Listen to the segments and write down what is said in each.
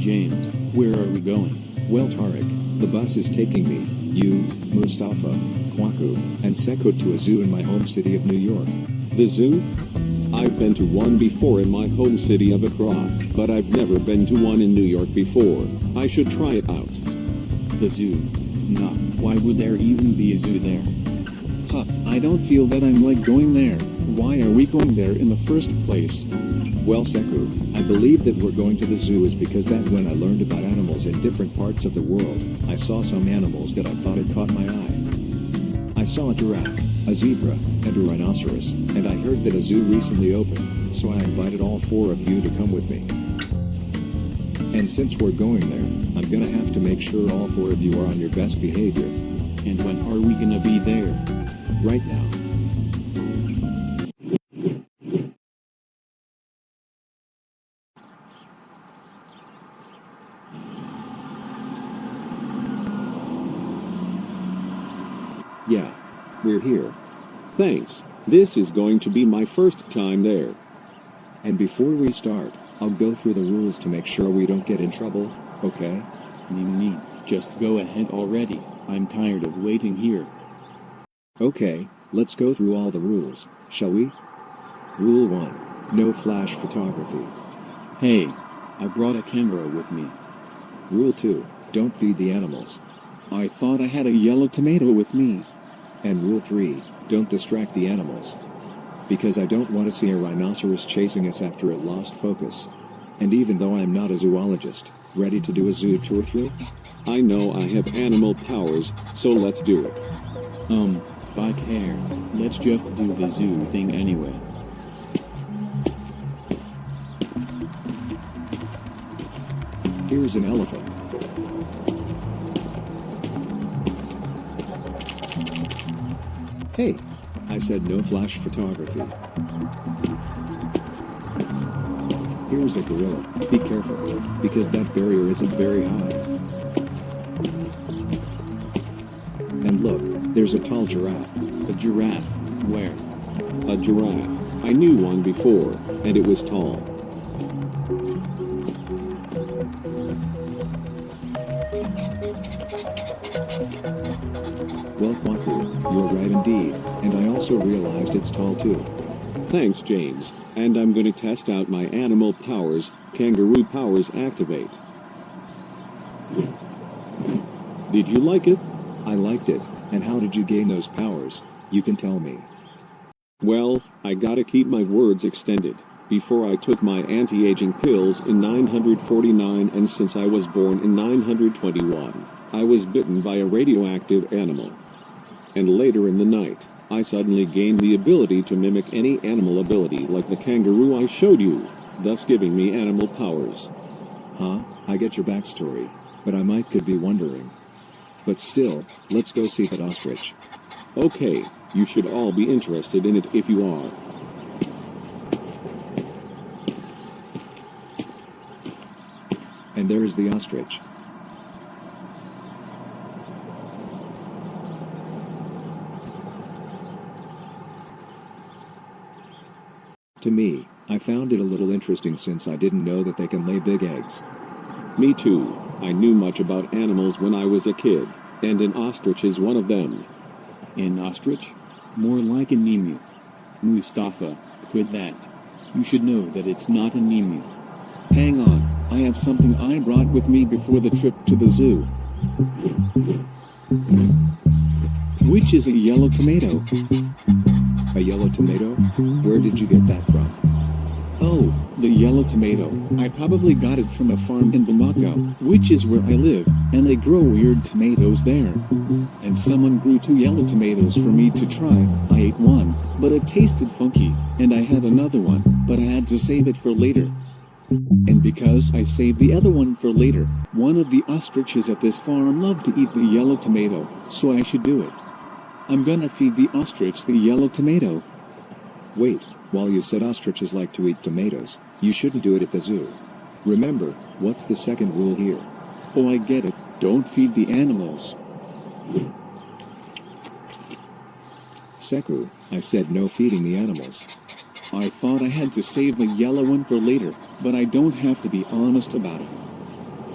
James, where are we going? Well, Tarek, the bus is taking me, you, Mustafa, Kwaku, and Seko to a zoo in my home city of New York. The zoo? I've been to one before in my home city of Accra, but I've never been to one in New York before. I should try it out. The zoo? Nah, why would there even be a zoo there? Huh, I don't feel that I'm like going there. Why are we going there in the first place? Well, Seku, I believe that we're going to the zoo is because that when I learned about animals in different parts of the world, I saw some animals that I thought had caught my eye. I saw a giraffe, a zebra, and a rhinoceros, and I heard that a zoo recently opened, so I invited all 4 of you to come with me. And since we're going there, I'm gonna have to make sure all 4 of you are on your best behavior. And when are we gonna be there? Right now. Yeah, we're here. Thanks. This is going to be my first time there. And before we start, I'll go through the rules to make sure we don't get in trouble, okay? Nee, just go ahead already. I'm tired of waiting here. Okay, let's go through all the rules, shall we? Rule 1. No flash photography. Hey, I brought a camera with me. Rule 2. Don't feed the animals. I thought I had a yellow tomato with me. And Rule 3. Don't distract the animals. Because I don't want to see a rhinoceros chasing us after it lost focus. And even though I'm not a zoologist, ready to do a zoo tour through? I know I have animal powers, so let's do it. Back hair. Let's just do the zoo thing anyway. Here's an elephant. Hey, I said no flash photography. Here's a gorilla. Be careful, because that barrier isn't very high. And look, there's a tall giraffe. A giraffe? Where? A giraffe. I knew one before, and it was tall. Well, Kwaku, you're right indeed, and I also realized it's tall too. Thanks, James. And I'm gonna test out my animal powers. Kangaroo powers activate. Did you like it? I liked it, and how did you gain those powers? You can tell me. Well, I gotta keep my words extended. Before I took my anti-aging pills in 949 and since I was born in 921, I was bitten by a radioactive animal. And later in the night, I suddenly gained the ability to mimic any animal ability like the kangaroo I showed you, thus giving me animal powers. Huh? I get your backstory, but I could be wondering. But still, let's go see that ostrich. Okay, you should all be interested in it if you are. And there is the ostrich. To me, I found it a little interesting since I didn't know that they can lay big eggs. Me too. I knew much about animals when I was a kid, and an ostrich is one of them. An ostrich? More like an emu. Mustafa, quit that. You should know that it's not an emu. Hang on, I have something I brought with me before the trip to the zoo. Which is a yellow tomato. A yellow tomato? Where did you get that from? Oh, the yellow tomato. I probably got it from a farm in Bamako, which is where I live, and they grow weird tomatoes there. And someone grew 2 yellow tomatoes for me to try. I ate one, but it tasted funky, and I had another one, but I had to save it for later. And because I saved the other one for later, one of the ostriches at this farm loved to eat the yellow tomato, so I should do it. I'm gonna feed the ostrich the yellow tomato. Wait, while you said ostriches like to eat tomatoes, you shouldn't do it at the zoo. Remember, what's the second rule here? Oh, I get it. Don't feed the animals. Seku, I said no feeding the animals. I thought I had to save the yellow one for later, but I don't have to be honest about it.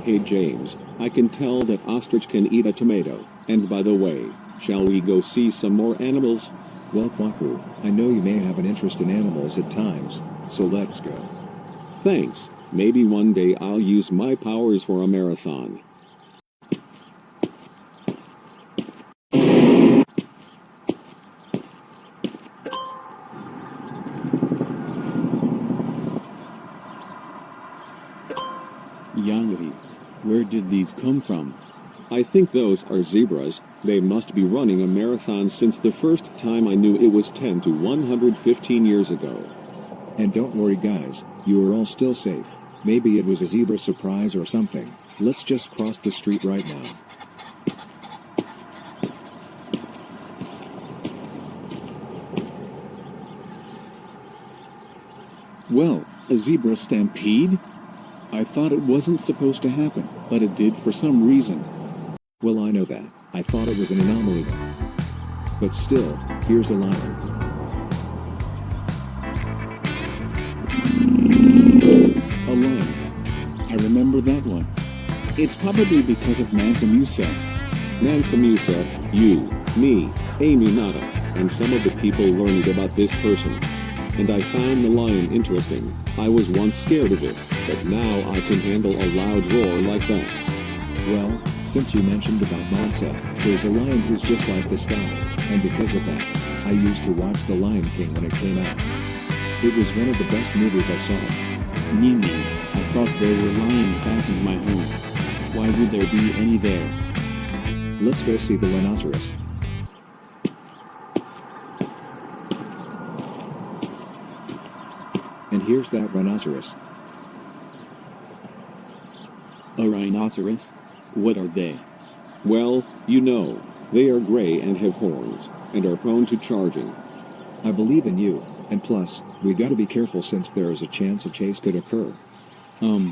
Hey James, I can tell that ostrich can eat a tomato, and by the way, shall we go see some more animals? Well, Kwaku, I know you may have an interest in animals at times, so let's go. Thanks, maybe one day I'll use my powers for a marathon. Yanri, where did these come from? I think those are zebras. They must be running a marathon since the first time I knew it was 10 to 115 years ago. And don't worry guys, you are all still safe. Maybe it was a zebra surprise or something. Let's just cross the street right now. Well, a zebra stampede? I thought it wasn't supposed to happen, but it did for some reason. Well, I know that. I thought it was an anomaly though. But still, here's a lion. A lion. I remember that one. It's probably because of Mansa Musa. Mansa Musa, you, me, Amy Nada, and some of the people learned about this person. And I found the lion interesting. I was once scared of it, but now I can handle a loud roar like that. Well, since you mentioned about Mansa, there's a lion who's just like this guy, and because of that, I used to watch The Lion King when it came out. It was one of the best movies I saw. Mimi, I thought there were lions back in my home. Why would there be any there? Let's go see the rhinoceros. And here's that rhinoceros. A rhinoceros? What are they? Well, you know, they are gray and have horns, and are prone to charging. I believe in you, and plus, we gotta be careful since there is a chance a chase could occur. Yo,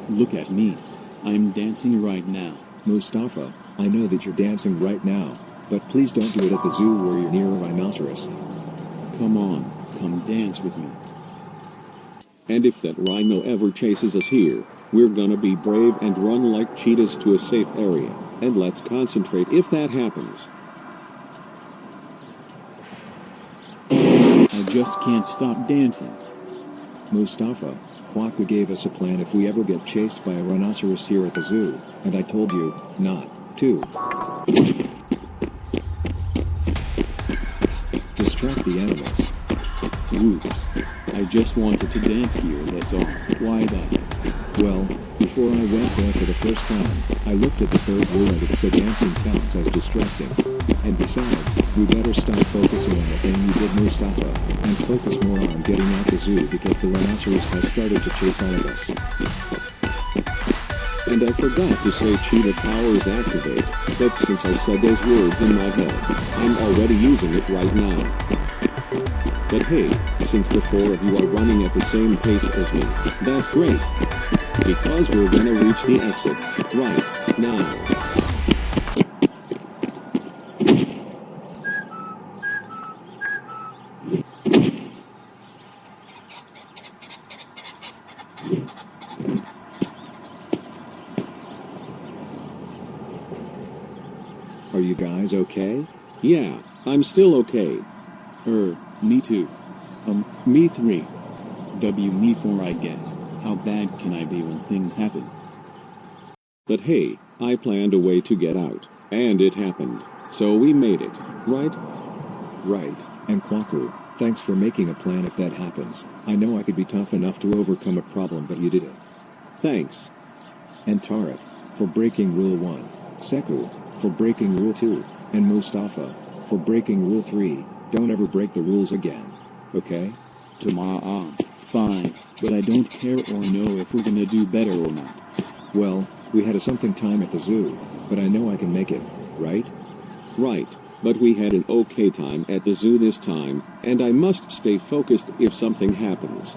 look at me. I'm dancing right now. Mustafa, I know that you're dancing right now, but please don't do it at the zoo where you're near a rhinoceros. Come on, come dance with me. And if that rhino ever chases us here, we're gonna be brave and run like cheetahs to a safe area, and let's concentrate if that happens. I just can't stop dancing. Mustafa, Kwaku gave us a plan if we ever get chased by a rhinoceros here at the zoo, and I told you, not to. Distract the animals. Oops. I just wanted to dance here, that's all. Why that? Well, before I went there for the first time, I looked at the third rule and it said dancing counts as distracting. And besides, we better stop focusing on the thing you did, Mustafa, and focus more on getting out the zoo because the rhinoceros has started to chase all of us. And I forgot to say cheetah powers activate, but since I said those words in my head, I'm already using it right now. But hey, since the four of you are running at the same pace as me, that's great. Because we're gonna reach the exit, right, now. Are you guys okay? Yeah, I'm still okay. Me too. Me three. Me 4 I guess. How bad can I be when things happen? But hey, I planned a way to get out, and it happened. So we made it, right? Right, and Kwaku, thanks for making a plan if that happens. I know I could be tough enough to overcome a problem, but you did it. Thanks. And Tarek, for breaking Rule 1. Seku, for breaking Rule 2. And Mustafa, for breaking Rule 3. Don't ever break the rules again. Okay? Fine, but I don't care or know if we're gonna do better or not. Well, we had a something time at the zoo, but I know I can make it, right? Right, but we had an okay time at the zoo this time, and I must stay focused if something happens.